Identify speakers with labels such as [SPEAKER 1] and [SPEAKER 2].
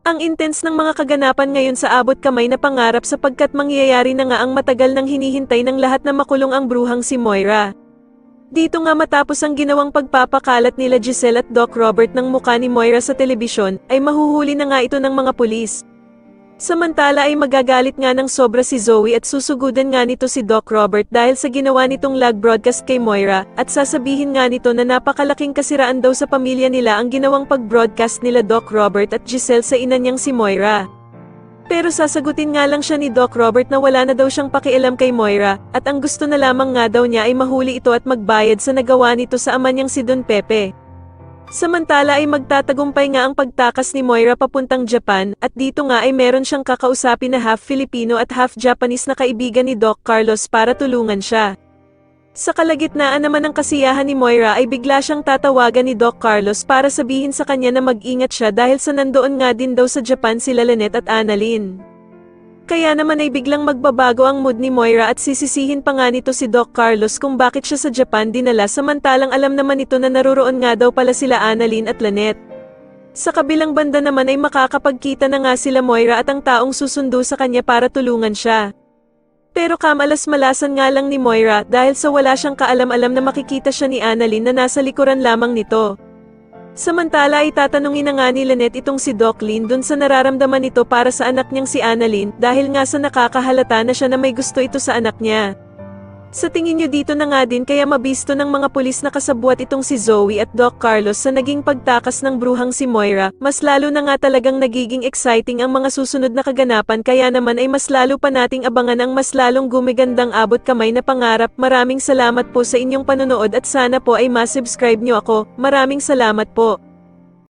[SPEAKER 1] Ang intense ng mga kaganapan ngayon sa abot kamay na pangarap sapagkat mangyayari na nga ang matagal nang hinihintay ng lahat na makulong ang bruhang si Moira. Dito nga matapos ang ginawang pagpapakalat nila Giselle at Doc Robert ng mukha ni Moira sa telebisyon, ay mahuhuli na nga ito ng mga pulis. Samantala ay magagalit nga ng sobra si Zoe at susugudan nga nito si Doc Robert dahil sa ginawa nitong live broadcast kay Moira, at sasabihin nga nito na napakalaking kasiraan daw sa pamilya nila ang ginawang pag-broadcast nila Doc Robert at Giselle sa ina niyang si Moira. Pero sasagutin nga lang siya ni Doc Robert na wala na daw siyang pakialam kay Moira, at ang gusto na lamang nga daw niya ay mahuli ito at magbayad sa nagawa nito sa ama niyang si Don Pepe. Samantala ay magtatagumpay nga ang pagtakas ni Moira papuntang Japan, at dito nga ay meron siyang kakausapin na half Filipino at half Japanese na kaibigan ni Doc Carlos para tulungan siya. Sa kalagitnaan naman ng kasiyahan ni Moira ay bigla siyang tatawagan ni Doc Carlos para sabihin sa kanya na mag-ingat siya dahil sa nandoon nga din daw sa Japan sila Lynette at Annalyn. Kaya naman ay biglang magbabago ang mood ni Moira at sisisihin pa nga nito si Doc Carlos kung bakit siya sa Japan dinala samantalang alam naman nito na naroroon nga daw pala sila Annalyn at Lynette. Sa kabilang banda naman ay makakapagkita na nga sila Moira at ang taong susundo sa kanya para tulungan siya. Pero kamalas-malasan nga lang ni Moira dahil sa wala siyang kaalam-alam na makikita siya ni Annalyn na nasa likuran lamang nito. Samantala ay tatanungin na nga ni Lynette itong si Doc Lin dun sa nararamdaman nito para sa anak niyang si Annalyn dahil nga sa nakakahalata na siya na may gusto ito sa anak niya. Sa tingin niyo dito na nga din kaya mabisto ng mga pulis na kasabwat itong si Zoe at Doc Carlos sa naging pagtakas ng bruhang si Moira, mas lalo na nga talagang nagiging exciting ang mga susunod na kaganapan kaya naman ay mas lalo pa nating abangan ang mas lalong gumigandang abot kamay na pangarap. Maraming salamat po sa inyong panonood at sana po ay ma-subscribe niyo ako. Maraming salamat po.